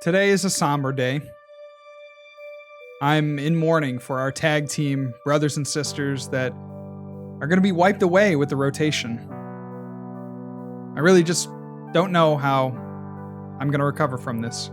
Today is a somber day. I'm in mourning for our tag team brothers and sisters that are going to be wiped away with the rotation. I really just don't know how I'm going to recover from this.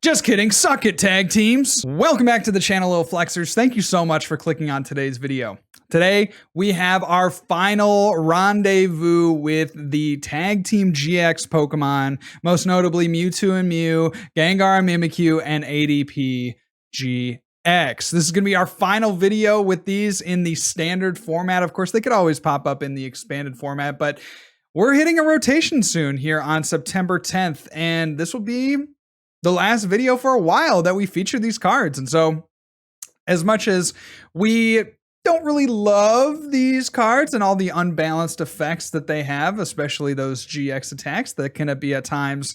Just kidding, suck it, tag teams. Welcome back to the channel, Little Flexers. Thank you so much for clicking on today's video. Today, we have our final rendezvous with the Tag Team GX Pokemon, most notably Mewtwo and Mew, Gengar Mimikyu, and ADP GX. This is going to be our final video with these in the standard format. Of course, they could always pop up in the expanded format, but we're hitting a rotation soon here on September 10th, and this will be the last video for a while that we feature these cards. And so, as much as we don't really love these cards and all the unbalanced effects that they have, especially those GX attacks that can be at times,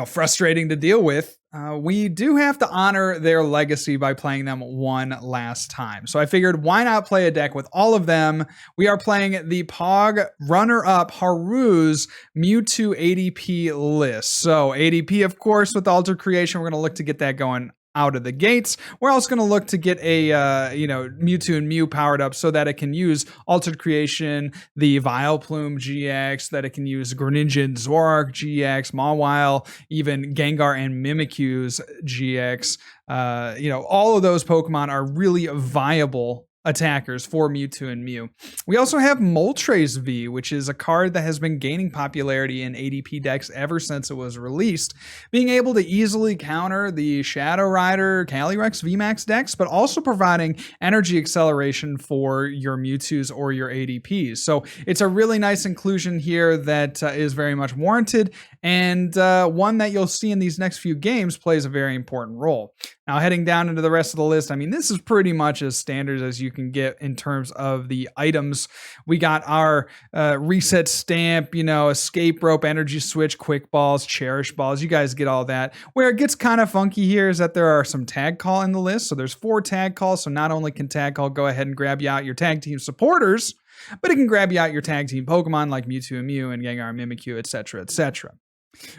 frustrating to deal with, we do have to honor their legacy by playing them one last time. So I figured, why not play a deck with all of them? We are playing the Pog runner-up Haru's Mewtwo ADP list. So ADP, of course, with Alter Creation, we're going to look to get that going out of the gates. We're also going to look to get a Mewtwo and Mew powered up so that it can use Altered Creation, the Vileplume-GX, that it can use Greninja Zoroark-GX, Mawile, even Gengar and Mimikyu's GX. All of those Pokemon are really viable attackers for Mewtwo and Mew. We also have Moltres V, which is a card that has been gaining popularity in ADP decks ever since it was released, being able to easily counter the Shadow Rider, Calyrex VMAX decks, but also providing energy acceleration for your Mewtwo's or your ADPs. So it's a really nice inclusion here that is very much warranted, and one that you'll see in these next few games plays a very important role. Now, heading down into the rest of the list, this is pretty much as standard as you can get in terms of the items. We got our reset stamp, escape rope, energy switch, quick balls, cherish balls. You guys get all that. Where it gets kind of funky here is that there are some tag call in the list. So there's 4 tag calls. So not only can tag call go ahead and grab you out your tag team supporters, but it can grab you out your tag team Pokemon like Mewtwo and Mew and Gengar and Mimikyu, etc., etc.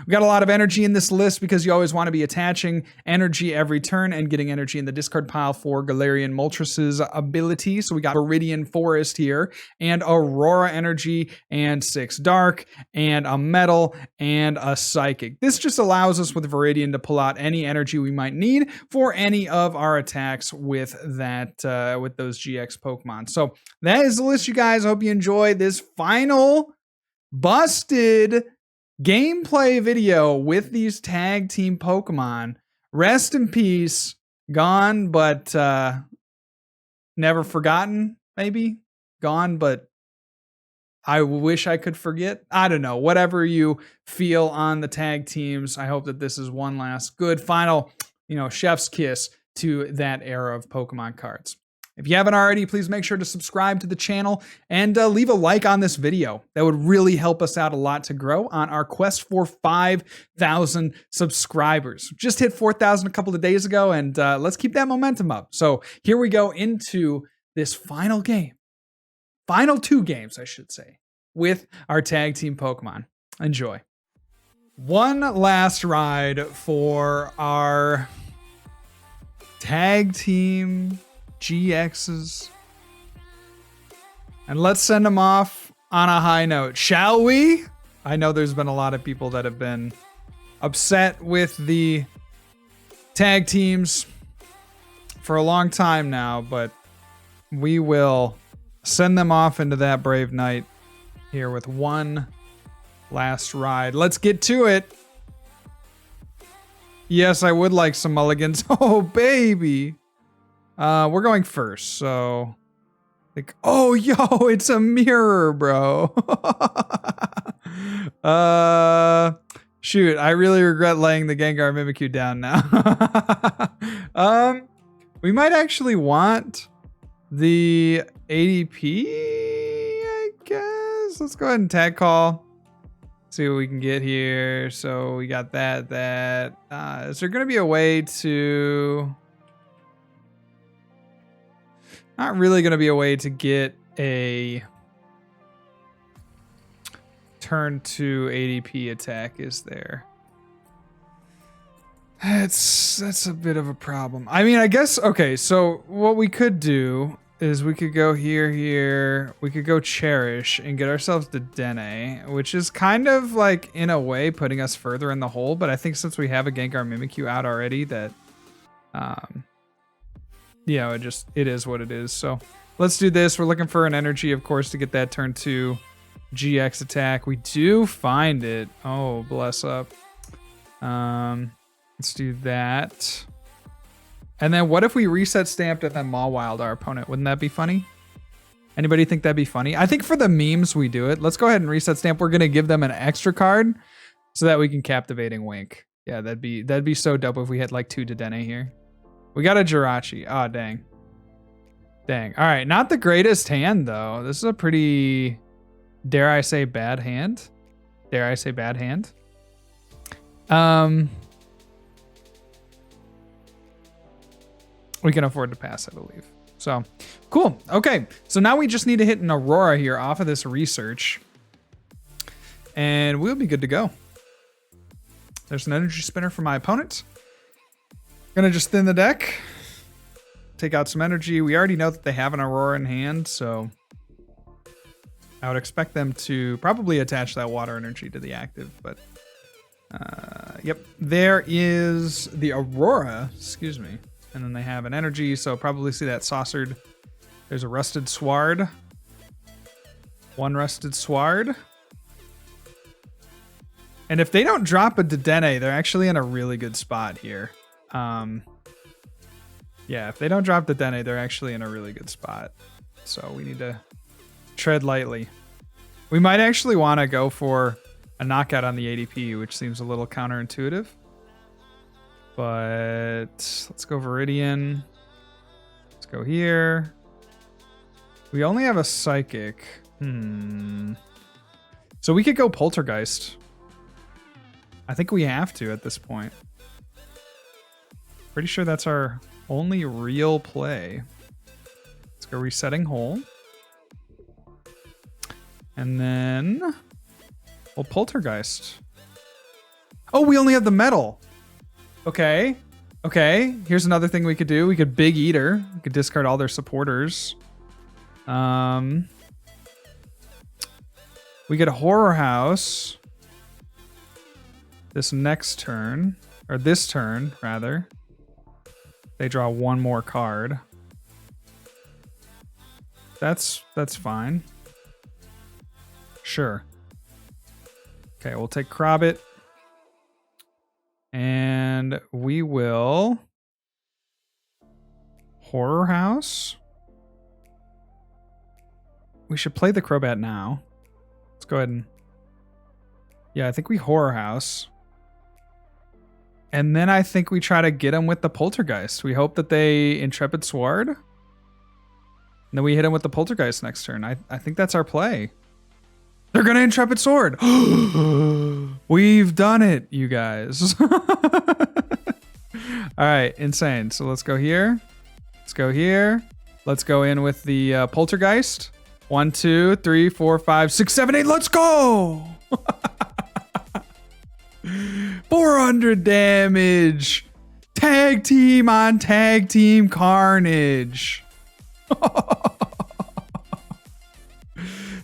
We got a lot of energy in this list because you always want to be attaching energy every turn and getting energy in the discard pile for Galarian Moltres' ability. So we got Viridian Forest here, and Aurora Energy, and 6 Dark, and a Metal, and a Psychic. This just allows us with Viridian to pull out any energy we might need for any of our attacks with that with those GX Pokemon. So that is the list, you guys. I hope you enjoy this final busted gameplay video with these tag team Pokemon. Rest in peace. Gone, but never forgotten, maybe? Gone, but I wish I could forget. I don't know. Whatever you feel on the tag teams, I hope that this is one last good final, chef's kiss to that era of Pokemon cards. If you haven't already, please make sure to subscribe to the channel and leave a like on this video. That would really help us out a lot to grow on our quest for 5,000 subscribers. Just hit 4,000 a couple of days ago, and let's keep that momentum up. So here we go into this final game. Final 2 games, I should say, with our tag team Pokemon. Enjoy. One last ride for our tag team GXs, and let's send them off on a high note, shall we? I know there's been a lot of people that have been upset with the tag teams for a long time now, but we will send them off into that brave night here with one last ride. Let's get to it. Yes, I would like some mulligans. Oh, baby. We're going first, so oh, yo, it's a mirror, bro. Shoot, I really regret laying the Gengar Mimikyu down now. We might actually want the ADP, I guess. Let's go ahead and tag call. See what we can get here. So we got that. Is there going to be a way to... Not really going to be a way to get a turn 2 ADP attack, is there? That's a bit of a problem. I mean, I guess, okay, so what we could do is we could go here. We could go Cherish and get ourselves the Dedenne, which is kind of like, in a way, putting us further in the hole. But I think since we have a Gengar Mimikyu out already, that, yeah, it is what it is. So let's do this. We're looking for an energy, of course, to get that turn 2 GX attack. We do find it. Oh, bless up. Let's do that. And then what if we reset stamped and then Mawile our opponent? Wouldn't that be funny? Anybody think that'd be funny? I think for the memes we do it. Let's go ahead and reset stamp. We're gonna give them an extra card so that we can Captivating Wink. Yeah, that'd be so dope if we had like 2 Dedenne here. We got a Jirachi. Oh, dang. Dang. All right, not the greatest hand though. This is a pretty, dare I say, bad hand. Dare I say bad hand? We can afford to pass, I believe. So, cool. Okay, so now we just need to hit an Aurora here off of this research. And we'll be good to go. There's an energy spinner for my opponent. Gonna just thin the deck. Take out some energy. We already know that they have an Aurora in hand, so I would expect them to probably attach that water energy to the active, but yep. There is the Aurora, excuse me. And then they have an energy, so probably see that saucered. There's a Rusted Sward. 1 Rusted Sward. And if they don't drop a Dedenne, they're actually in a really good spot here. Yeah, if they don't drop Dedenne, they're actually in a really good spot. So we need to tread lightly. We might actually want to go for a knockout on the ADP, which seems a little counterintuitive. But let's go Viridian. Let's go here. We only have a Psychic. So we could go Poltergeist. I think we have to at this point. Pretty sure that's our only real play. Let's go Resetting Hole. And then we'll Poltergeist. Oh, we only have the metal. Okay. Okay. Here's another thing we could do. We could Big Eater. We could discard all their supporters. We get a Horror House. This next turn. Or this turn, rather. They draw 1 more card. That's fine. Sure. Okay, we'll take Crobat. And we will Horror House. We should play the Crobat now. Let's go ahead and... Yeah, I think we Horror House. And then I think we try to get him with the Poltergeist. We hope that they Intrepid Sword. And then we hit him with the Poltergeist next turn. I think that's our play. They're going to Intrepid Sword. We've done it, you guys. All right, insane. So let's go here. Let's go here. Let's go in with the Poltergeist. 1, 2, 3, 4, 5, 6, 7, 8. Let's go. 400 damage. Tag team on tag team carnage.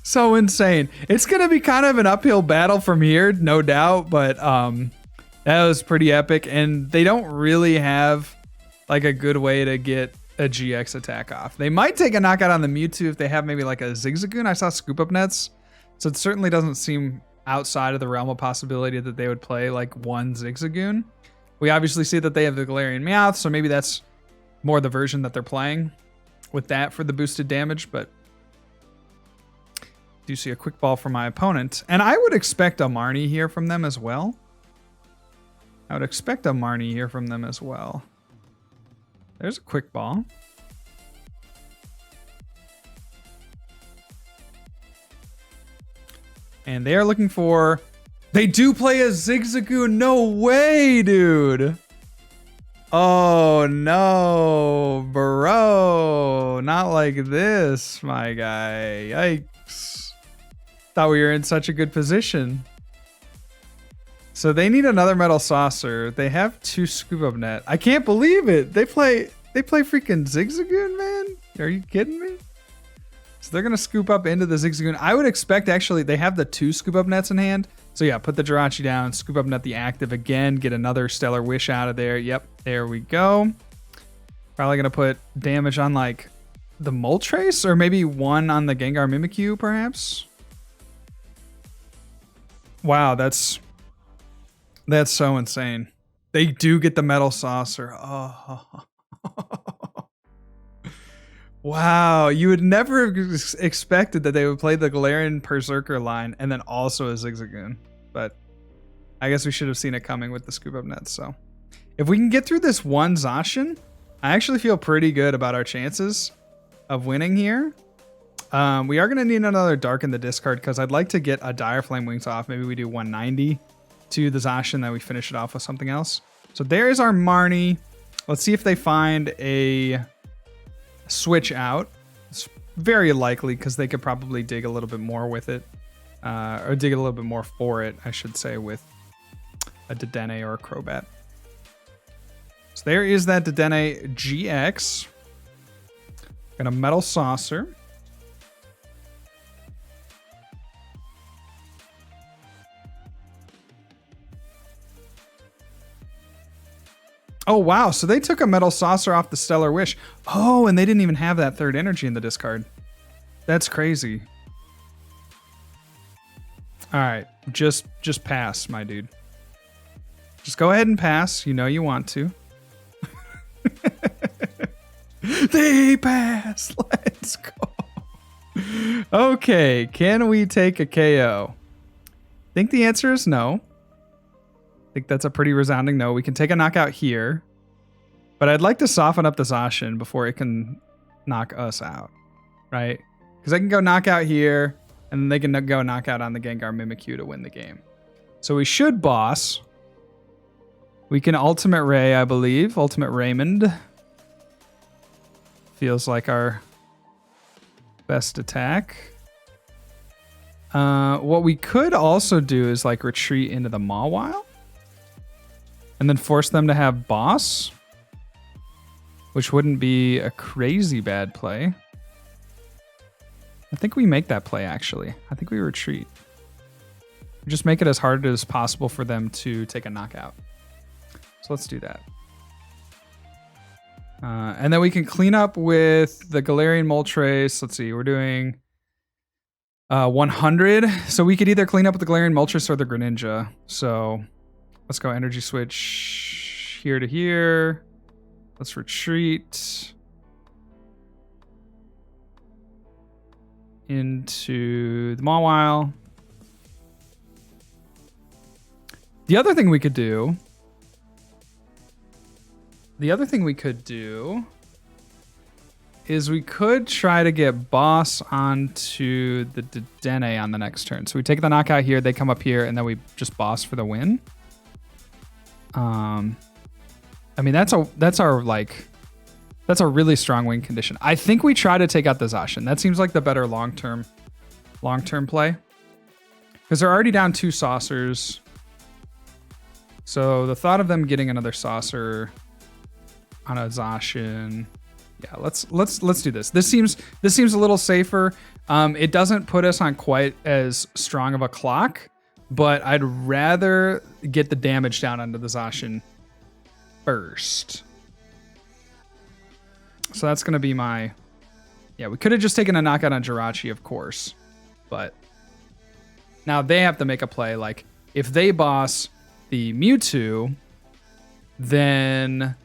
So insane. It's going to be kind of an uphill battle from here, no doubt, but that was pretty epic. And they don't really have like a good way to get a GX attack off. They might take a knockout on the Mewtwo if they have maybe like a Zigzagoon. I saw Scoop Up Nets, so it certainly doesn't seem outside of the realm of possibility that they would play like 1 Zigzagoon. We obviously see that they have the Galarian Meowth, so maybe that's more the version that they're playing with that for the boosted damage, but do see a quick ball from my opponent. And I would expect a Marnie here from them as well. There's a quick ball. And they are looking for... They do play a Zigzagoon. No way, dude. Oh, no, bro. Not like this, my guy. Yikes. Thought we were in such a good position. So they need another Metal Saucer. They have 2 Scoop Up Net. I can't believe it. They play freaking Zigzagoon, man. Are you kidding me? So they're going to scoop up into the Zigzagoon. I would expect, actually, they have the 2 Scoop Up Nets in hand. So yeah, put the Jirachi down, Scoop Up Net the active again, get another Stellar Wish out of there. Yep, there we go. Probably going to put damage on like the Moltres, or maybe 1 on the Gengar Mimikyu, perhaps. Wow, that's so insane. They do get the Metal Saucer. Oh. Wow, you would never have expected that they would play the Galarian Berserker line and then also a Zigzagoon. But I guess we should have seen it coming with the Scoop Up Nets. So if we can get through this one Zacian, I actually feel pretty good about our chances of winning here. We are going to need another Dark in the discard because I'd like to get a Dire Flame Wings off. Maybe we do 190 to the Zacian, then we finish it off with something else. So there's our Marnie. Let's see if they find a switch out. It's very likely because they could probably dig a little bit more with it. Or dig a little bit more for it, I should say, with a Dedenne or a Crobat. So there is that Dedenne-GX. Got a Metal Saucer. Oh, wow. So they took a Metal Saucer off the Stellar Wish. Oh, and they didn't even have that 3rd energy in the discard. That's crazy. All right. Just pass, my dude. Just go ahead and pass. You know you want to. They pass. Let's go. Okay. Can we take a KO? I think the answer is no. I think that's a pretty resounding no. We can take a knockout here, but I'd like to soften up the Zacian before it can knock us out, right? Because I can go knockout here, and then they can go knockout on the Gengar Mimikyu to win the game. So we should boss. We can Ultimate Ray, I believe. Ultimate Raymond. Feels like our best attack. What we could also do is like retreat into the Mawile. And then force them to have boss, which wouldn't be a crazy bad play. I think we make that play, actually. I think we retreat. We just make it as hard as possible for them to take a knockout. So let's do that. And then we can clean up with the Galarian Moltres. Let's see, we're doing 100. So we could either clean up with the Galarian Moltres or the Greninja. So let's go energy switch here to here. Let's retreat into the Mawile. The other thing we could do is we could try to get boss onto the Dedenne on the next turn. So we take the knockout here, they come up here, and then we just boss for the win. I mean, that's a really strong win condition. I think we try to take out the Zacian. That seems like the better long-term play. Because they're already down 2 saucers. So the thought of them getting another saucer on a Zacian. Yeah, let's do this. This seems a little safer. It doesn't put us on quite as strong of a clock, but I'd rather get the damage down onto the Zacian first. So that's going to be my... Yeah, we could have just taken a knockout on Jirachi, of course. But now they have to make a play. Like, if they boss the Mewtwo, then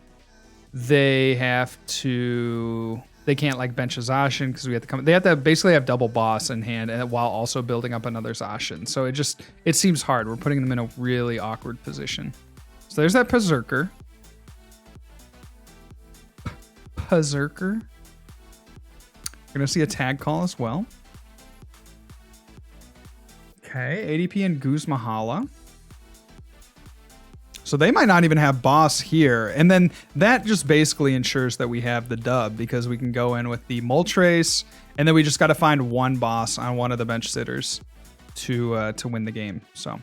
they have to... They can't like bench a Zacian because we have to come. They have to basically have double boss in hand, and while also building up another Zacian. So it seems hard. We're putting them in a really awkward position. So there's that Berserker. We're gonna see a tag call as well. Okay, ADP and Goose Mahala. So they might not even have boss here. And then that just basically ensures that we have the dub because we can go in with the Moltres, and then we just got to find one boss on one of the bench sitters to win the game. So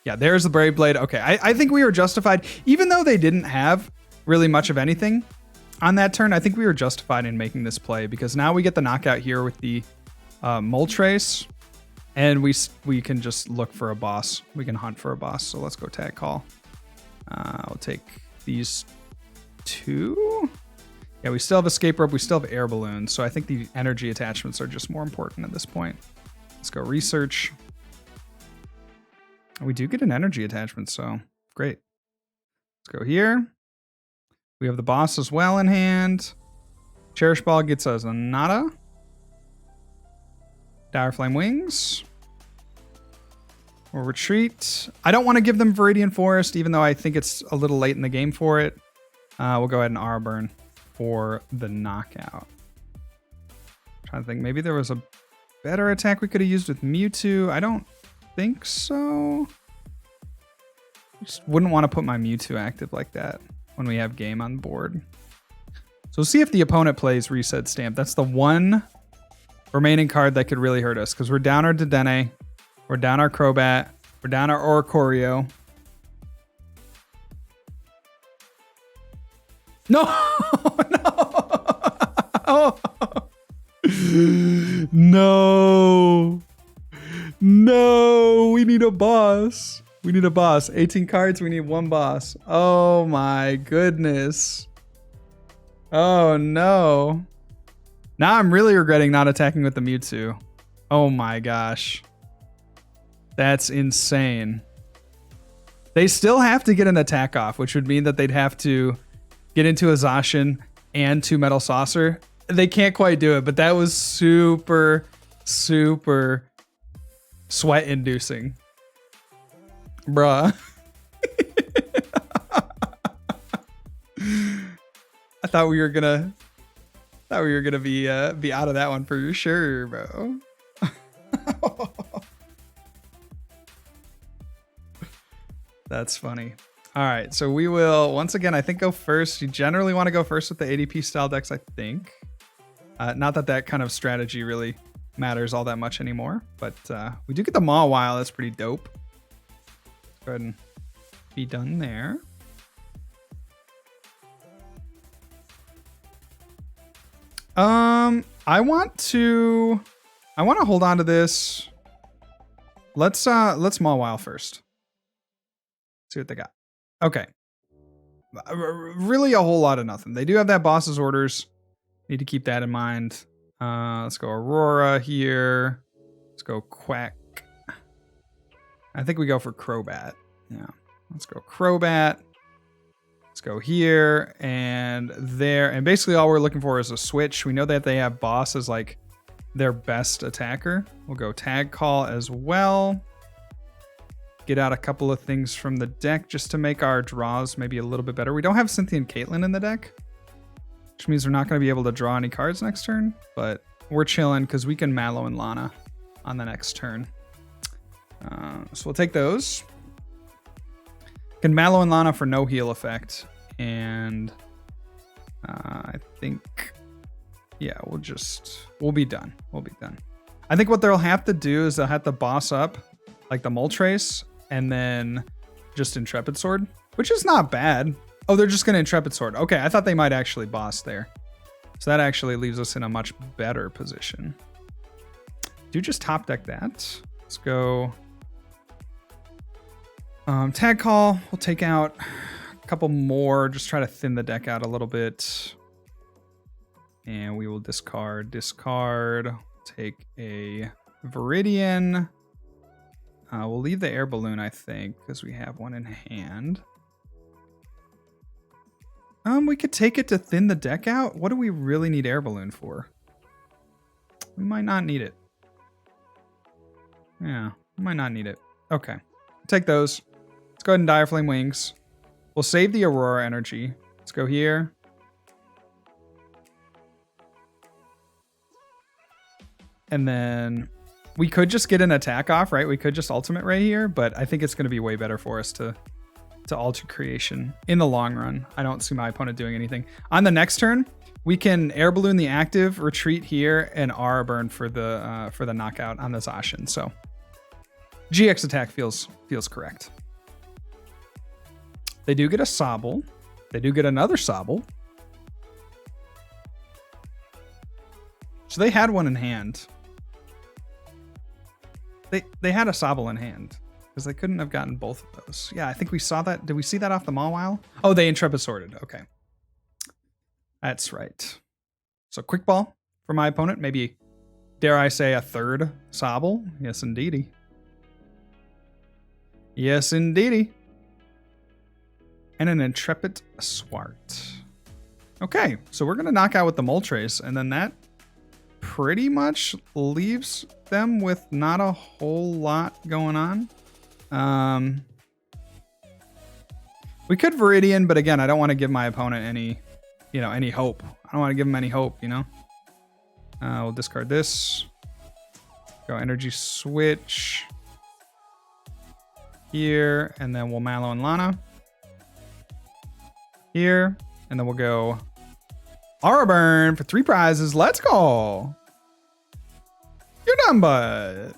Yeah, there's the Brave Blade. Okay, I think we were justified. Even though they didn't have really much of anything on that turn, I think we were justified in making this play because now we get the knockout here with the Moltres, and we can just look for a boss. We can hunt for a boss. So let's go tag call. I'll take these 2. Yeah, we still have Escape Rope. We still have Air Balloon. So I think the energy attachments are just more important at this point. Let's go research. We do get an energy attachment, so great. Let's go here. We have the boss as well in hand. Cherish Ball gets us a nada. Dire Flame Wings. We'll retreat. I don't want to give them Viridian Forest, even though I think it's a little late in the game for it. We'll go ahead and Aura Burn for the knockout. Trying to think, maybe there was a better attack we could have used with Mewtwo. I don't think so. Just wouldn't want to put my Mewtwo active like that when we have game on board. So we'll see if the opponent plays Reset Stamp. That's the one remaining card that could really hurt us because we're down our Dedenne, we're down our Crobat, we're down our Oricorio. No! No! No! No! We need a boss. We need a boss. 18 cards, we need one boss. Oh my goodness. Oh no. Now I'm really regretting not attacking with the Mewtwo. Oh my gosh. That's insane. They still have to get an attack off, which would mean that they'd have to get into a Zacian and 2 Metal Saucer. They can't quite do it, but that was super, super sweat-inducing. Bruh. I thought we were gonna be out of that one for sure, bro. That's funny. All right, so we will once again, I think, go first. You generally want to go first with the ADP style decks, I think. Not that that kind of strategy really matters all that much anymore, but we do get the Mawile. That's pretty dope. Let's go ahead and be done there. I want to hold on to this. Let's Mawile first. See what they got. Okay. Really a whole lot of nothing. They do have that boss's orders. Need to keep that in mind. Let's go Aurora here. Let's go Quack. I think we go for Crobat. Yeah. Let's go Crobat. Let's go here and there. And basically all we're looking for is a switch. We know that they have boss as like their best attacker. We'll go Tag Call as well. Get out a couple of things from the deck just to make our draws maybe a little bit better. We don't have Cynthia and Caitlyn in the deck, which means we're not going to be able to draw any cards next turn, but we're chilling because we can Mallow and Lana on the next turn. So we'll take those. Can Mallow and Lana for no heal effect. And I think, yeah, we'll be done. We'll be done. I think what they'll have to do is they'll have to boss up like the Moltres and then just Intrepid Sword, which is not bad. Oh, they're just going to Intrepid Sword. Okay, I thought they might actually boss there. So that actually leaves us in a much better position. Do just top deck that. Let's go. Tag Call. We'll take out a couple more. Just try to thin the deck out a little bit. And we will discard. Take a Viridian. We'll leave the Air Balloon, I think, because we have one in hand. We could take it to thin the deck out. What do we really need Air Balloon for? We might not need it. Yeah, we might not need it. Okay, take those. Let's go ahead and Dire Flame Wings. We'll save the Aurora energy. Let's go here. And then we could just get an attack off, right? We could just ultimate right here, but I think it's going to be way better for us to alter creation in the long run. I don't see my opponent doing anything. On the next turn, we can Air Balloon the active, retreat here, and Aura Burn for the knockout on the Zacian. So GX attack feels correct. They do get a Sobble. They do get another Sobble. So they had one in hand. They had a Sobble in hand because they couldn't have gotten both of those. Yeah, I think we saw that. Did we see that off the Mawile? Oh, they Intrepid sorted. Okay. That's right. So quick ball for my opponent. Maybe, dare I say, a third Sobble. Yes, indeedy. Yes, indeedy. And an Intrepid Swart. Okay, so we're going to knock out with the Moltres, and then that pretty much leaves them with not a whole lot going on. We could Viridian, but again, I don't want to give my opponent any, any hope. I don't want to give him any hope, We'll discard this. Go Energy Switch here, and then we'll Mallow and Lana here, and then we'll go Aura Burn for 3 prizes. Let's go. You're done, bud.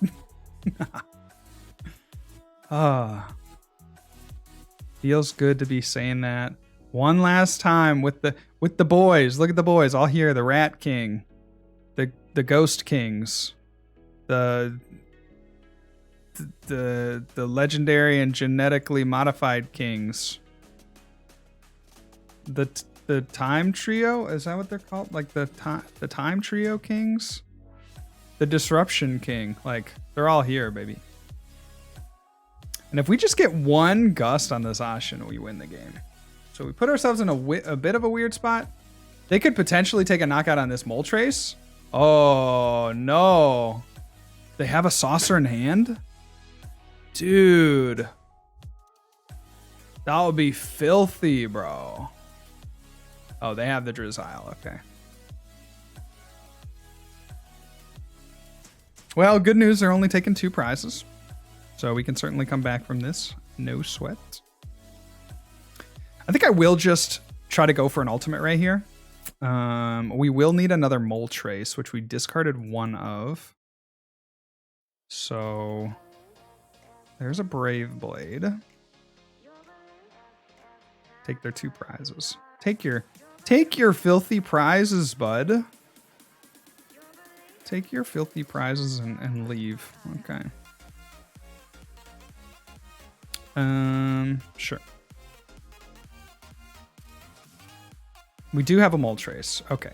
Feels good to be saying that one last time with the boys. Look at the boys all here. The Rat King, the Ghost Kings, the legendary and genetically modified kings. The Time Trio, is that what they're called? Like the Time Trio Kings? The Disruption King. Like, they're all here, baby. And if we just get one Gust on this Ashen, we win the game. So we put ourselves in a bit of a weird spot. They could potentially take a knockout on this Moltres. Oh, no. They have a Saucer in hand? Dude. That would be filthy, bro. Oh, they have the Drizzile. Okay. Well, good news. They're only taking 2 prizes. So we can certainly come back from this. No sweat. I think I will just try to go for an Ultimate Ray here. We will need another Moltres, which we discarded one of. So there's a Brave Blade. Take their 2 prizes. Take your filthy prizes, bud. Take your filthy prizes and leave. Okay. Sure. We do have a Moltres. Okay.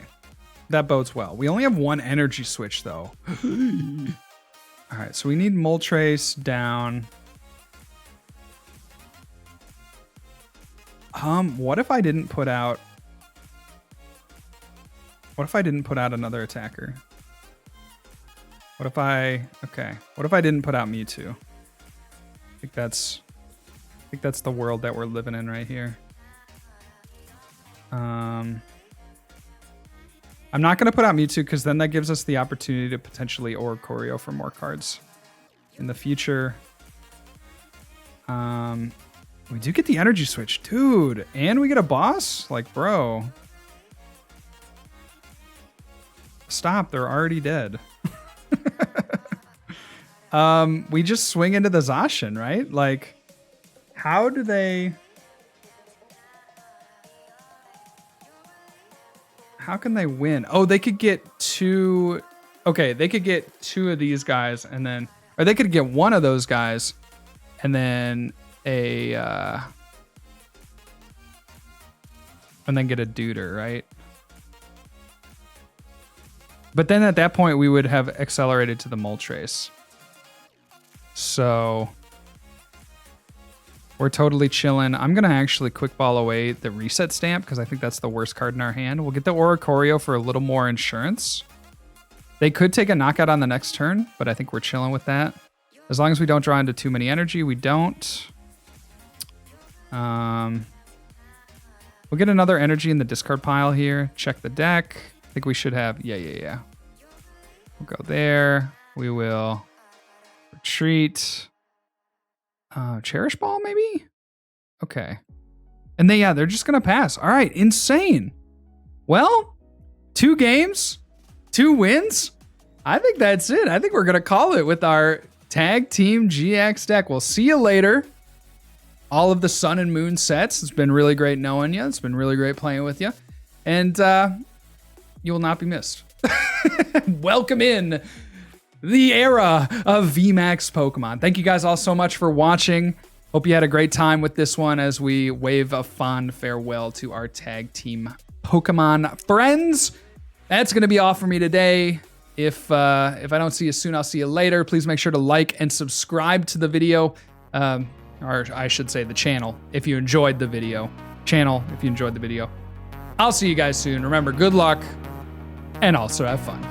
That bodes well. We only have 1 energy switch, though. All right, so we need Moltres down. What if I didn't put out... What if I didn't put out another attacker? What if I... Okay. What if I didn't put out Mewtwo? I think that's the world that we're living in right here. I'm not going to put out Mewtwo because then that gives us the opportunity to potentially Oricorio for more cards in the future. We do get the energy switch, dude, and we get a boss? Like, bro. Stop, they're already dead. We just swing into the Zacian, right? Like, how do they... How can they win? Oh, they could get 2... Okay, they could get 2 of these guys and then... Or they could get 1 of those guys and then a... and then get a Duder, right? But then at that point, we would have accelerated to the Moltres. So... We're totally chilling. I'm going to actually quick ball away the reset stamp because I think that's the worst card in our hand. We'll get the Oricorio for a little more insurance. They could take a knockout on the next turn, but I think we're chilling with that. As long as we don't draw into too many energy, we don't. We'll get another energy in the discard pile here. Check the deck. I think we should have... Yeah. We'll go there. We will retreat. Cherish Ball, maybe? Okay. And they're just going to pass. All right, insane. Well, 2 games, 2 wins. I think that's it. I think we're going to call it with our Tag Team GX deck. We'll see you later. All of the Sun and Moon sets. It's been really great knowing you. It's been really great playing with you. And you will not be missed. Welcome in the era of VMAX Pokemon. Thank you guys all so much for watching. Hope you had a great time with this one as we wave a fond farewell to our Tag Team Pokemon friends. That's going to be all for me today. If I don't see you soon, I'll see you later. Please make sure to like and subscribe to the video. Or I should say the channel, if you enjoyed the video. Channel, if you enjoyed the video. I'll see you guys soon. Remember, good luck, and also have fun.